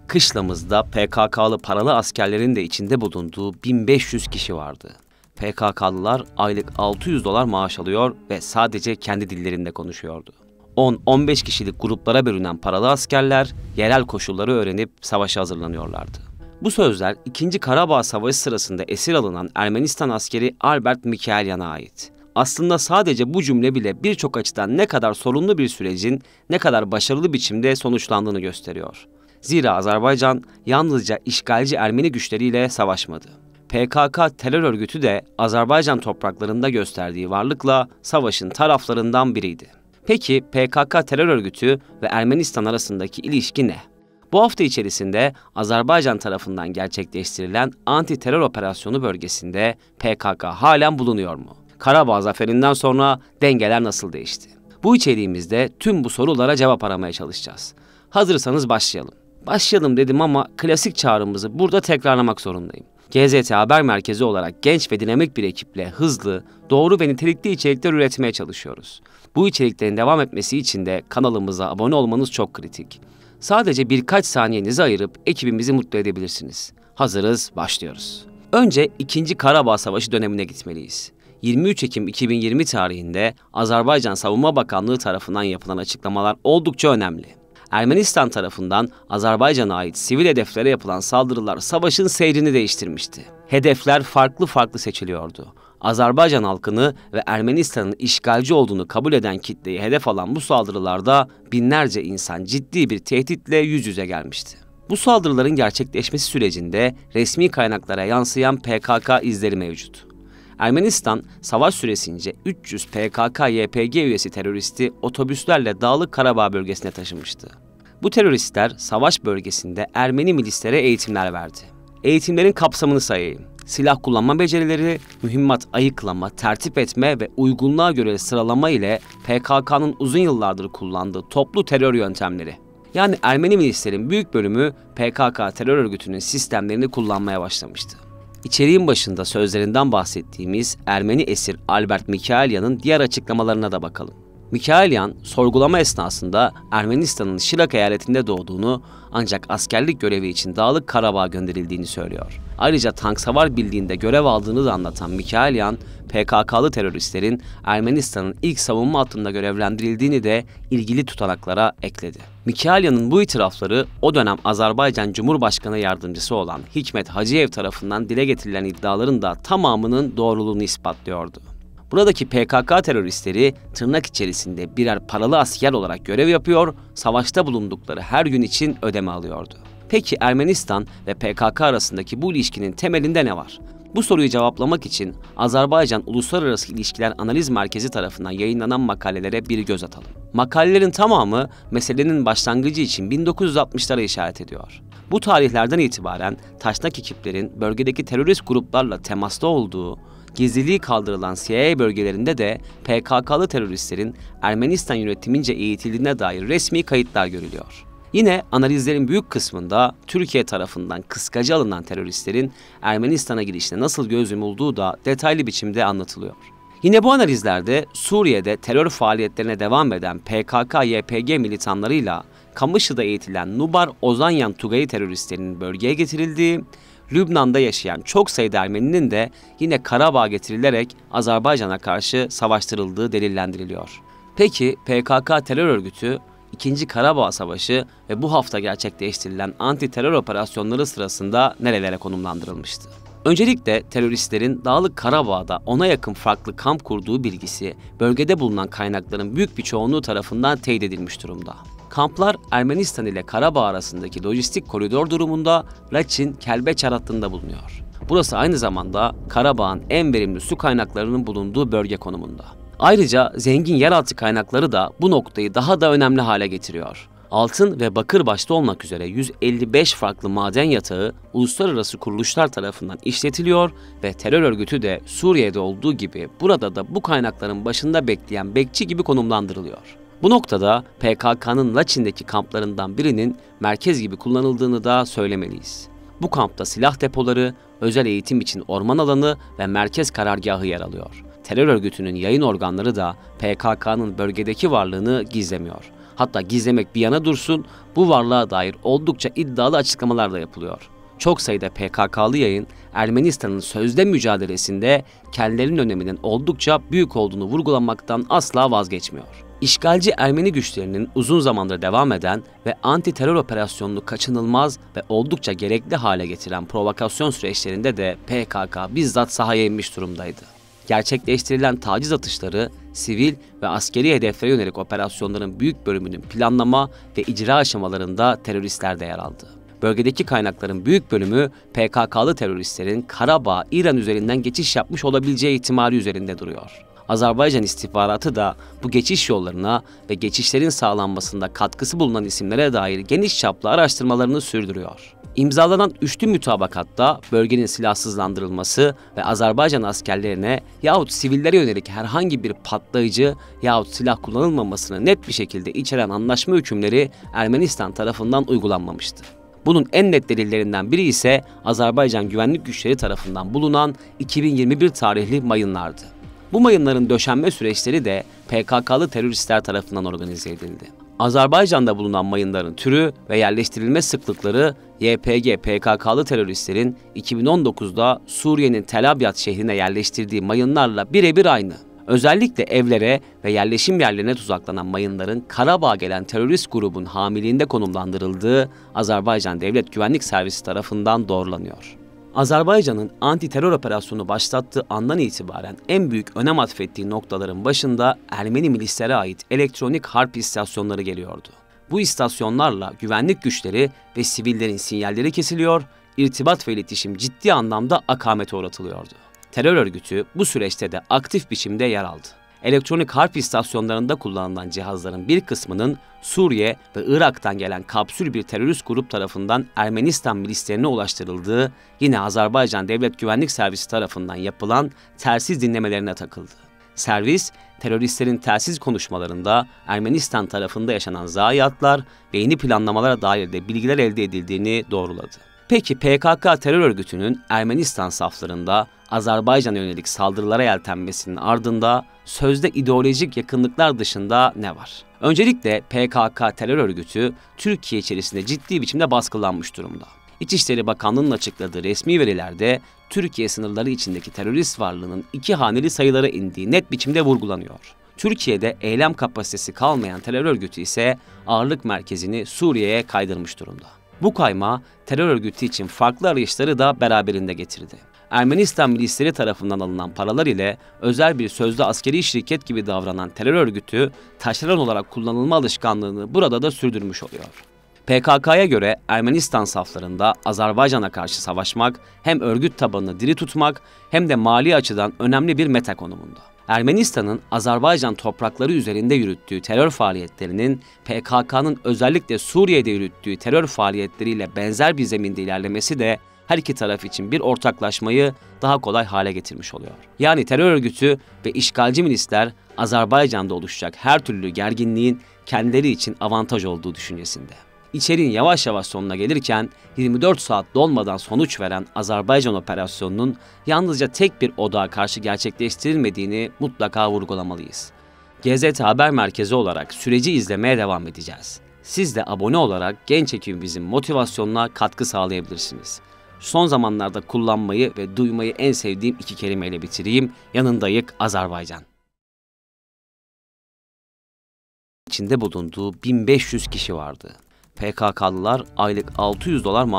Kışlamızda PKK'lı paralı askerlerin de içinde bulunduğu 1500 kişi vardı. PKK'lılar aylık $600 maaş alıyor ve sadece kendi dillerinde konuşuyordu. 10-15 kişilik gruplara bölünen paralı askerler yerel koşulları öğrenip savaşa hazırlanıyorlardı. Bu sözler 2. Karabağ Savaşı sırasında esir alınan Ermenistan askeri Albert Mikaelyan'a ait. Aslında sadece bu cümle bile birçok açıdan ne kadar sorunlu bir sürecin ne kadar başarılı biçimde sonuçlandığını gösteriyor. Zira Azerbaycan yalnızca işgalci Ermeni güçleriyle savaşmadı. PKK terör örgütü de Azerbaycan topraklarında gösterdiği varlıkla savaşın taraflarından biriydi. Peki PKK terör örgütü ve Ermenistan arasındaki ilişki ne? Bu hafta içerisinde Azerbaycan tarafından gerçekleştirilen anti-terör operasyonu bölgesinde PKK halen bulunuyor mu? Karabağ zaferinden sonra dengeler nasıl değişti? Bu içeriğimizde tüm bu sorulara cevap aramaya çalışacağız. Hazırsanız başlayalım. Başlayalım dedim ama klasik çağrımızı burada tekrarlamak zorundayım. GZT Haber Merkezi olarak genç ve dinamik bir ekiple hızlı, doğru ve nitelikli içerikler üretmeye çalışıyoruz. Bu içeriklerin devam etmesi için de kanalımıza abone olmanız çok kritik. Sadece birkaç saniyenizi ayırıp ekibimizi mutlu edebilirsiniz. Hazırız, başlıyoruz. Önce 2. Karabağ Savaşı dönemine gitmeliyiz. 23 Ekim 2020 tarihinde Azerbaycan Savunma Bakanlığı tarafından yapılan açıklamalar oldukça önemli. Ermenistan tarafından Azerbaycan'a ait sivil hedeflere yapılan saldırılar savaşın seyrini değiştirmişti. Hedefler farklı seçiliyordu. Azerbaycan halkını ve Ermenistan'ın işgalci olduğunu kabul eden kitleyi hedef alan bu saldırılarda binlerce insan ciddi bir tehditle yüz yüze gelmişti. Bu saldırıların gerçekleşmesi sürecinde resmi kaynaklara yansıyan PKK izleri mevcut. Ermenistan, savaş süresince 300 PKK-YPG üyesi teröristi otobüslerle Dağlık Karabağ bölgesine taşımıştı. Bu teröristler savaş bölgesinde Ermeni milislere eğitimler verdi. Eğitimlerin kapsamını sayayım. Silah kullanma becerileri, mühimmat ayıklama, tertip etme ve uygunluğa göre sıralama ile PKK'nın uzun yıllardır kullandığı toplu terör yöntemleri. Yani Ermeni milislerin büyük bölümü PKK terör örgütünün sistemlerini kullanmaya başlamıştı. İçeriğin başında sözlerinden bahsettiğimiz Ermeni esir Albert Mikaelyan'ın diğer açıklamalarına da bakalım. Mikaelyan, sorgulama esnasında Ermenistan'ın Şirak eyaletinde doğduğunu ancak askerlik görevi için Dağlık Karabağ'a gönderildiğini söylüyor. Ayrıca tank savar birliğinde görev aldığını da anlatan Mikaelyan, PKK'lı teröristlerin Ermenistan'ın ilk savunma hattında görevlendirildiğini de ilgili tutanaklara ekledi. Mikaelyan'ın bu itirafları o dönem Azerbaycan Cumhurbaşkanı Yardımcısı olan Hikmet Hacıyev tarafından dile getirilen iddiaların da tamamının doğruluğunu ispatlıyordu. Buradaki PKK teröristleri tırnak içerisinde birer paralı asker olarak görev yapıyor, savaşta bulundukları her gün için ödeme alıyordu. Peki Ermenistan ve PKK arasındaki bu ilişkinin temelinde ne var? Bu soruyu cevaplamak için Azerbaycan Uluslararası İlişkiler Analiz Merkezi tarafından yayınlanan makalelere bir göz atalım. Makalelerin tamamı meselenin başlangıcı için 1960'lara işaret ediyor. Bu tarihlerden itibaren taşnak ekiplerin bölgedeki terörist gruplarla temasta olduğu, gizliliği kaldırılan CIA bölgelerinde de PKK'lı teröristlerin Ermenistan yönetimince eğitildiğine dair resmi kayıtlar görülüyor. Yine analizlerin büyük kısmında Türkiye tarafından kıskacı alınan teröristlerin Ermenistan'a girişine nasıl göz yumulduğu da detaylı biçimde anlatılıyor. Yine bu analizlerde Suriye'de terör faaliyetlerine devam eden PKK-YPG militanlarıyla Kamışlı'da eğitilen Nubar Ozanyan Tugayı teröristlerinin bölgeye getirildiği, Lübnan'da yaşayan çok sayıda Ermeninin de yine Karabağ'a getirilerek Azerbaycan'a karşı savaştırıldığı delillendiriliyor. Peki PKK terör örgütü 2. Karabağ Savaşı ve bu hafta gerçekleştirilen anti-terör operasyonları sırasında nerelere konumlandırılmıştı? Öncelikle teröristlerin Dağlık Karabağ'da 10'a yakın farklı kamp kurduğu bilgisi bölgede bulunan kaynakların büyük bir çoğunluğu tarafından teyit edilmiş durumda. Kamplar Ermenistan ile Karabağ arasındaki lojistik koridor durumunda Laçin-Kelbeçer hattında bulunuyor. Burası aynı zamanda Karabağ'ın en verimli su kaynaklarının bulunduğu bölge konumunda. Ayrıca zengin yeraltı kaynakları da bu noktayı daha da önemli hale getiriyor. Altın ve bakır başta olmak üzere 155 farklı maden yatağı uluslararası kuruluşlar tarafından işletiliyor ve terör örgütü de Suriye'de olduğu gibi burada da bu kaynakların başında bekleyen bekçi gibi konumlandırılıyor. Bu noktada PKK'nın Laçin'deki kamplarından birinin merkez gibi kullanıldığını da söylemeliyiz. Bu kampta silah depoları, özel eğitim için orman alanı ve merkez karargahı yer alıyor. Terör örgütünün yayın organları da PKK'nın bölgedeki varlığını gizlemiyor. Hatta gizlemek bir yana dursun, bu varlığa dair oldukça iddialı açıklamalar da yapılıyor. Çok sayıda PKK'lı yayın Ermenistan'ın sözde mücadelesinde kendilerinin öneminin oldukça büyük olduğunu vurgulamaktan asla vazgeçmiyor. İşgalci Ermeni güçlerinin uzun zamandır devam eden ve anti-terör operasyonunu kaçınılmaz ve oldukça gerekli hale getiren provokasyon süreçlerinde de PKK bizzat sahaya inmiş durumdaydı. Gerçekleştirilen taciz atışları, sivil ve askeri hedeflere yönelik operasyonların büyük bölümünün planlama ve icra aşamalarında teröristler de yer aldı. Bölgedeki kaynakların büyük bölümü PKK'lı teröristlerin Karabağ, İran üzerinden geçiş yapmış olabileceği ihtimali üzerinde duruyor. Azerbaycan istihbaratı da bu geçiş yollarına ve geçişlerin sağlanmasında katkısı bulunan isimlere dair geniş çaplı araştırmalarını sürdürüyor. İmzalanan üçlü mütabakatta bölgenin silahsızlandırılması ve Azerbaycan askerlerine yahut sivillere yönelik herhangi bir patlayıcı yahut silah kullanılmamasını net bir şekilde içeren anlaşma hükümleri Ermenistan tarafından uygulanmamıştı. Bunun en net delillerinden biri ise Azerbaycan güvenlik güçleri tarafından bulunan 2021 tarihli mayınlardı. Bu mayınların döşenme süreçleri de PKK'lı teröristler tarafından organize edildi. Azerbaycan'da bulunan mayınların türü ve yerleştirilme sıklıkları YPG PKK'lı teröristlerin 2019'da Suriye'nin Tel Abyad şehrine yerleştirdiği mayınlarla birebir aynı. Özellikle evlere ve yerleşim yerlerine tuzaklanan mayınların Karabağ'a gelen terörist grubun hamiliğinde konumlandırıldığı Azerbaycan Devlet Güvenlik Servisi tarafından doğrulanıyor. Azerbaycan'ın anti-terör operasyonu başlattığı andan itibaren en büyük önem atfettiği noktaların başında Ermeni milislere ait elektronik harp istasyonları geliyordu. Bu istasyonlarla güvenlik güçleri ve sivillerin sinyalleri kesiliyor, irtibat ve iletişim ciddi anlamda akamete uğratılıyordu. Terör örgütü bu süreçte de aktif biçimde yer aldı. Elektronik harp istasyonlarında kullanılan cihazların bir kısmının Suriye ve Irak'tan gelen kapsül bir terörist grup tarafından Ermenistan milislerine ulaştırıldığı yine Azerbaycan Devlet Güvenlik Servisi tarafından yapılan telsiz dinlemelerine takıldı. Servis, teröristlerin telsiz konuşmalarında Ermenistan tarafında yaşanan zayiatlar ve yeni planlamalara dair de bilgiler elde edildiğini doğruladı. Peki PKK terör örgütünün Ermenistan saflarında Azerbaycan'a yönelik saldırılara yeltenmesinin ardında sözde ideolojik yakınlıklar dışında ne var? Öncelikle PKK terör örgütü Türkiye içerisinde ciddi biçimde baskılanmış durumda. İçişleri Bakanlığı'nın açıkladığı resmi verilerde Türkiye sınırları içindeki terörist varlığının 2 haneli sayılara indiği net biçimde vurgulanıyor. Türkiye'de eylem kapasitesi kalmayan terör örgütü ise ağırlık merkezini Suriye'ye kaydırmış durumda. Bu kayma terör örgütü için farklı arayışları da beraberinde getirdi. Ermenistan milisleri tarafından alınan paralar ile özel bir sözde askeri şirket gibi davranan terör örgütü taşeron olarak kullanılma alışkanlığını burada da sürdürmüş oluyor. PKK'ya göre Ermenistan saflarında Azerbaycan'a karşı savaşmak hem örgüt tabanını diri tutmak hem de mali açıdan önemli bir meta konumunda. Ermenistan'ın Azerbaycan toprakları üzerinde yürüttüğü terör faaliyetlerinin PKK'nın özellikle Suriye'de yürüttüğü terör faaliyetleriyle benzer bir zeminde ilerlemesi de her iki taraf için bir ortaklaşmayı daha kolay hale getirmiş oluyor. Yani terör örgütü ve işgalci milisler Azerbaycan'da oluşacak her türlü gerginliğin kendileri için avantaj olduğu düşüncesinde. İçeriğin yavaş yavaş sonuna gelirken 24 saat dolmadan sonuç veren Azerbaycan operasyonunun yalnızca tek bir odağa karşı gerçekleştirilmediğini mutlaka vurgulamalıyız. GZT Haber Merkezi olarak süreci izlemeye devam edeceğiz. Siz de abone olarak genç ekibimizin motivasyonuna katkı sağlayabilirsiniz. Son zamanlarda kullanmayı ve duymayı en sevdiğim 2 kelimeyle bitireyim. Yanındayık Azerbaycan. İçinde bulunduğu 1500 kişi vardı. PKK'lılar aylık $600 maaş